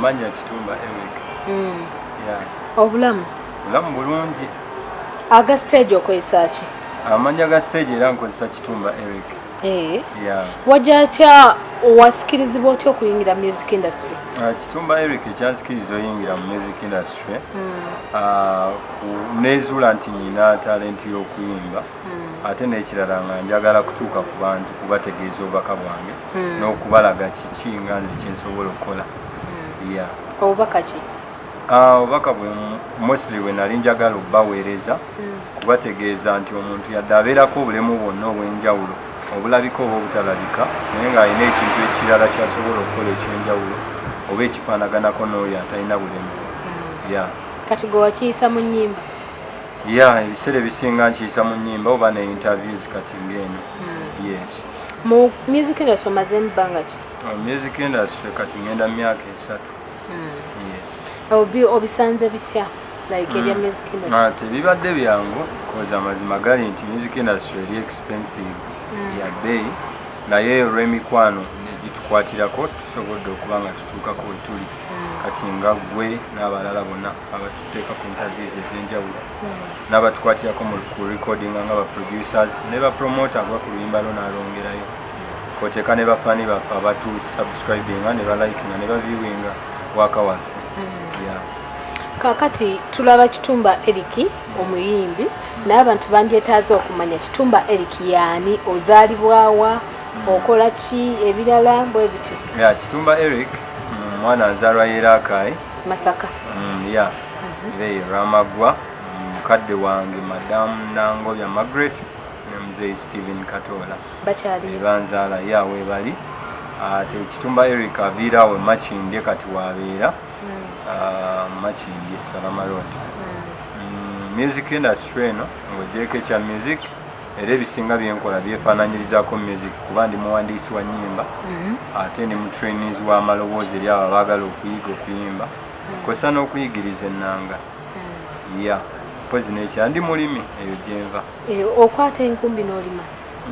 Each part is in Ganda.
Manya Kitumba Eric. Yeah. Obulema. Obulema bulungi. Aga stage okozesa ki? Amanya ga stage era nkozesa Kitumba Eric. Yeah. Wajja wasikirizibwa otya okuyingira music industry? Kitumba Eric ekyansikiriza oyingira mu music industry. Nezuula nti nina talenti y'okuyimba. Ate n'ekirala nga njagala kutuuka ku bantu kubategeeza obubaka bwange n'okubalaga kiki nga nze kyensobola okukola. Yeah. Obubaka ki? Obubaka bwe mostly we nali njagala okubaweereza kubategeeza nti omuntu yadde abeerako obulemu bwonna obw'enjawulo obulabika oba obutalabika naye ng'alina ekintu ekirala kyasobola okukola ekyenjawulo oba ekifaanaganako n'oyo atalina bulemu. Yeah. Kati gwe wakiyisa mu nnyimba? Ebiseera ebisinga nkiyisa mu nnyimba oba ne interviews kati ng'eno. Yes. Mu music industry omazemu bbanga ki? Music industry kati ngenda myaka 3. Yes. Obisanze bitya like ebya music industry? Tebibadde byangu koza amazima gali nti music industry eri expensive ya bei naye olw'emikwano negitukwatirako tusobodde okuba nga tutuukako we tuli kati nga gwe n'abalala bonna abatuteeka ku interviews ez'enjawulo n'abatukwatirako ku recording nga ba producers ne ba promoter gwa ku luyimba lwo n'alongerayo kwoteeka ne bafani baffe abatu subscribinga ne balikinga ne baviewinga waka waffe. Kakati tulaba Kitumba Eric omuyimbi naye abantu bandyetaaze okumanya Kitumba Eric yaani, ozaalibwawa, okola ki ebirala bwe bityo? Kitumba Eric mwana nzaalwa Yerakai Masaka. Beyi Ramagwa, mukadde wange Madamu Nangobya Margaret ne muzeeyi Stephen Katola bakyali banzaala we bali. Ate Kitumba Eric aviirawo Makindye kati wabeera Makindye Salama Road. Music industry eno ng'ogyeko ekya music era ebisinga byenkola byefaananyirizaako music kuba ndi muwandiisi wa nnyimba ate ne mu trainees w'amaloboozi eri abo abaagala okuyiga okuyimba kosa n'okuyigiriza ennanga. Mpozi n'ekya ndi mulimi eyo gyenva. Okwata enkumbi n'olima?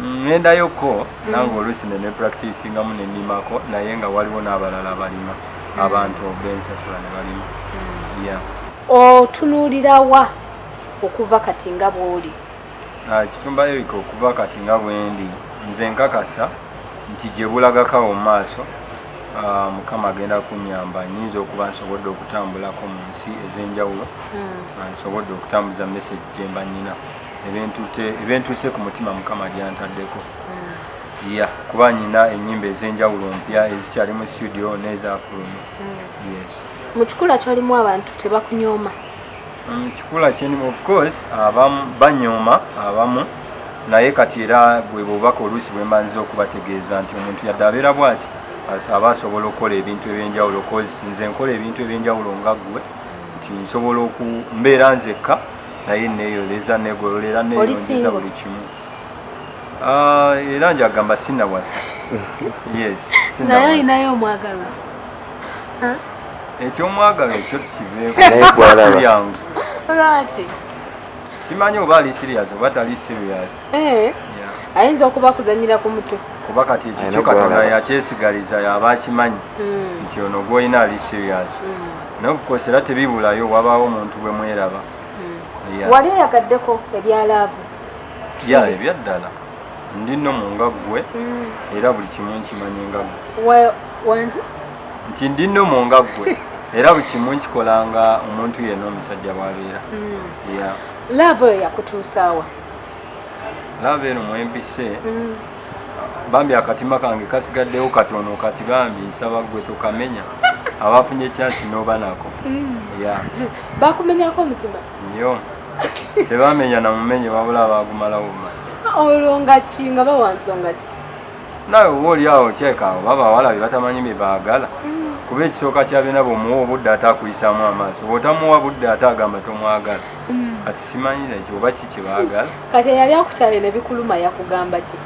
Ngendayoko nange oluusi ne practicingamu ne nnimako naye nga waliwo n'abalala balima abantu b'ensasula ne balima. Otunuulira wa okuva kati nga bw'oli? Kitumba Eric okuva kati nga bwendi nze nkakasa nti gye bulagakawo mu maaso Mukama agenda kunnyamba nnyinza okuba nsobodde okutambulako mu nsi ez'enjawulo nsobodde okutambuza message gye mba nnina ebentuuse ku mutima Mukama gyantaddeko. Kuba nnina ennyimba ez'enjawulo mpya ezikyali mu studio n'ezafulumye. Mu kikula kyolimu abantu tebakunyooma? Kikula kyenimu of course abamu banyooma abamu naye kati era bwe bubaka oluusi bwe mbanziza okubategeeza nti omuntu yadde abeera bw'ati aba asobola okukola ebintu eby'enjawulo cause nze nkola ebintu eby'enjawulo nga ggwe nti nsobola okumbeera nzekka naye neeyoleza negololera neeyonjeza buli kimu. Era njagamba sinnawasa. Naye olinayo omwagalwa? Ekyomwagalo ekyo tukiveeko si yangu. Lwaki? Simanyi oba ali serious oba tali serious. Ayinza okuba kuzanyira ku mutwe. Kuba kati ekyo Katonda yakyesigaliza yaba akimanyi nti ono gw'olina ali serious. Naye of course era tebibulayo wabaawo omuntu bwe mweraba. Wali oyagaddeko ebyalaavu? Ebyaddala ndi nno mu nga ggwe era buli kimu nkimanyi nga ggwe. Wanti? Nti ndi nno mu nga ggwe era buli kimu nkikola nga omuntu yenna omusajja bw'abeera. Laavu eyo yakutuusaawa? Laavu eno mwempise bambi akatima kange kasigaddewo katono kati bambi nsaba ggwe tokamenya abafunye chance n'oba nako. Bakumenyako omutima? Nnyo tebamenya na mumenye wabula bagumalawo bumanyi. Olwo nga ki nga bawansonga ki? Nawe oba oli awo kyeka abo baba awalabi batamanyi bye baagala kuba ekisooka kyabina bw'omuwa obudde ate akuyisaamu amaaso bw'otamuwa budde ate agamba tomwagala kati simanyi nakyo oba ki kye baagala. Kati eyali akukyale ne bikuluma yakugamba ki?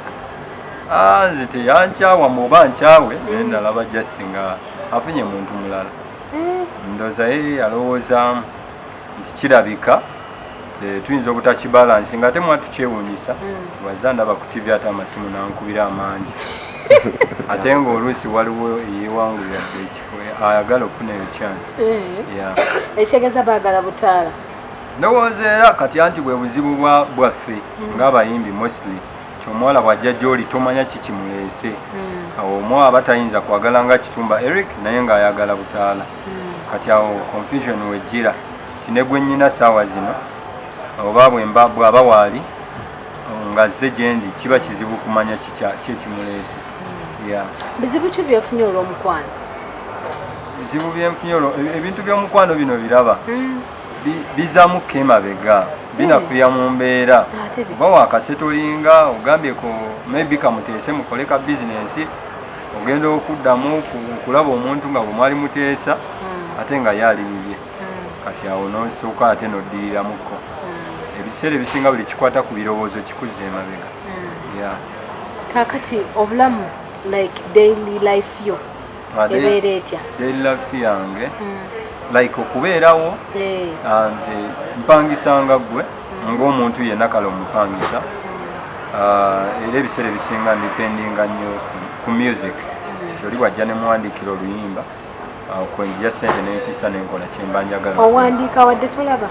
Nze teyankyawa muba nkyawe naye nalaba just nga afunye muntu mulala. Ndowooza ye yalowoozaamu nti kirabika tuyinza obutakibalansi nga temwa tukyewuunyisa wazza ndaba ku TV ate amasimu nankubira amangi ate ng'oluusi waliwo eyeewangulira ekifo ayagala okufuna eyo chance. Ekitegeeza baagala butaala. Ndowooza era kati anti bwe buzibu bwaffe ng'abayimbi mostly omuwala bw'ajja gy'oli tomanya kikimuleese. Awo omu aba tayinza kwagala nga Kitumba Eric naye ng'ayagala butaala. Kati awo confusion wejjira ti ne gwe nnyina saawa zino oba bw'aba waali ng'azze gye ndi kiba kizibu kumanya ki ekimuleese. Bizibu ki byefunye olw'omukwano? Bizibu byenfunye ebintu by'omukwano bino biraba bizaamu kemabega binafuya mu mbeera oba wakasetolinga ogambyeko maybe kamuteese mukole ka bizinensi ogenda okuddamu kulaba omuntu nga bwe mwali muteesa ate nga yali bibye kati awo nosooka ate noddirirramukko ebiseera ebisinga buli kikwata ku birowoozo kikuzza emabega. Kaakati obulamu like daily life yo ebeera etya? Daily life yange like okubeerawo nze mpangisanga ggwe ng'omuntu yenna kale omupangisa era ebiseera ebisinga ndipendinga nnyo ku music kyoli wajja ne muwandiikira oluyimba kwenjija ssente nenfiisa nenkola kyemba njagala. Owandiika wadde tulaba?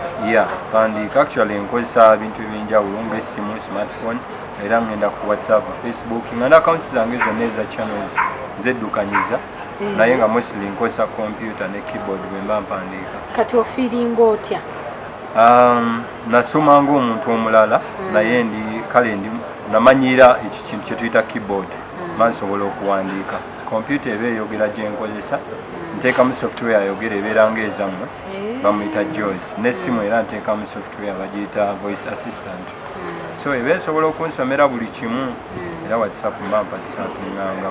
Pandiika actually nkozesa bintu ebyenjawulo ng'essimu smartphone era ngenda ku WhatsApp, Facebook nga ne akawunti zange zonna eza channels zeddukanyiza naye nga mostly nkozesa computer ne keyboard bwe mba mpandiika. Kati ofiiringa otya? Nasoma ng'omuntu omulala naye kale namanyiira ekyo kintu kye tuyita keyboard mansobola okuwandiika. Computer eba eyogera gye nkozesa nteekamu software ayogera ebeera ng'ezammwe bamuyita JAWS n'essimu era nteekamu software bagiyita voice assistant so eba esobola okunsomera buli kimu era WhatsApp mba mpatisapinganga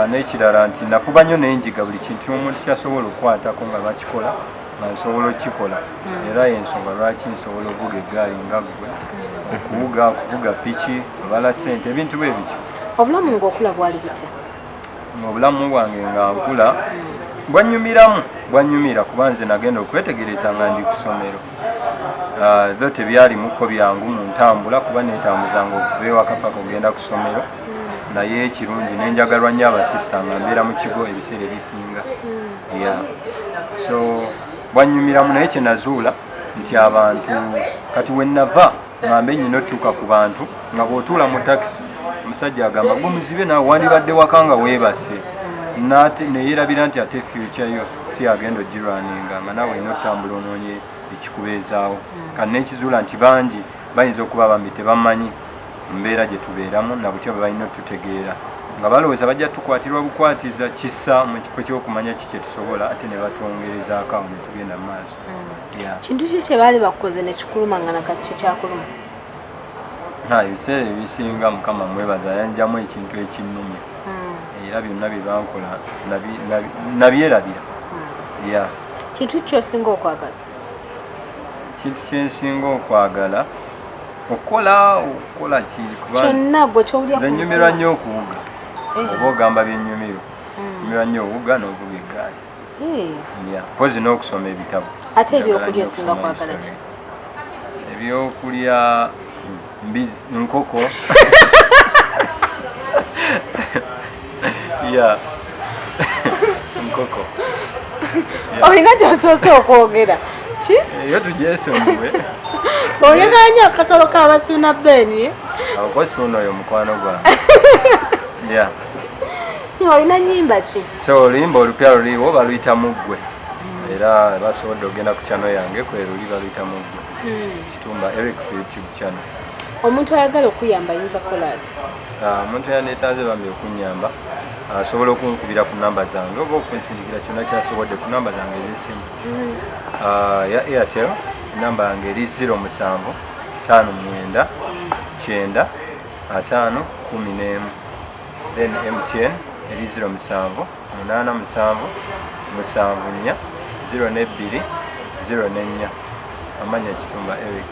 n'ekirala nti nafuba nnyo nenjiga buli kintu omuntu kyasobola okukwatako nga bakikola nga nsobola okukikola era y'ensonga lwaki nsobola okuvuga eggaali nga ggwe okuvuga piki obala ssente ebintu bwe bityo. Obulamu ng'okula bwali butya? Obulamu bwange nga nkula bwanyumira kuba nze nagenda okwetegereza nga ndi ku ssomero byo tebyalimuko byangu mu ntambula kuba neetambuzanga okuva ewaka paka okugenda ku ssomero naye ekirungi nenjagalwa nnyo abasisita nga mbeera mu kigo ebiseera ebisinga so bwanyumiramu naye kye nazuula nti abantu kati we nava ngambe nnyina otuuka ku bantu nga bw'otuula mu takisi omusajja agamba gwe Muzibe naawe wandibadde waka nga weebase neyeerabira nti ate future yo si agenda ogirwaninga nga naawe olina otambula onoonye ekikubeezaawo kati n'ekizuula nti bangi bayinza okuba bambi tebamanyi mbeera gye tubeeramu na butya bwe balina otutegeera nga balowooza bajja tukwatirwa bukwatiza kissa mu kifo ky'okumanya ki kye tusobola ate ne batwongerezaako awo ne tugenda mu maaso. Kintu ki kye baali bakoze ne kikuluma nga nakati kye kyakuluma? Ebiseera ebisinga Mukama mwebaza yanjamu ekintu ekinnumya era byonna bye bankola nabyerabira. Kintu ky'osinga okwagala? Kintu kyensinga okwagala okukola kiri kyonna gwe kyowulya nze nyumirwa nnyo okuwuga oba ogamba byennyumiro nyumirwa nnyo owuga n'ovuga eggaali mpozi n'okusoma ebitabo. Ate ebyokulya osinga kwagala ki? Ebyokulya nkoko nkoko olina gy'osoose okwogera ki? Eyo tugyesonyiwe oyagala nnyo akasolo k'Abasuuna Ben? Ako Suuna oyo mukwano gwange. Olina nnyimba ki? So oluyimba olupya luliwo baluyita Muggwe era basobodde ogenda ku channel yange kweruli baluyita Muggwe Kitumba Eric ku YouTube channel. Omuntu ayagala okuyamba ayinza kukola ati? Omuntu yandeetanze bambi okunyamba asobola okunkubira ku namba zange oba okunsindikira kyonna kyasobodde ku namba zange ez'essimu ya Airtel namba yange eri 0759 9 then MTN eri 07 87 74 042 044 amanya Kitumba Eric.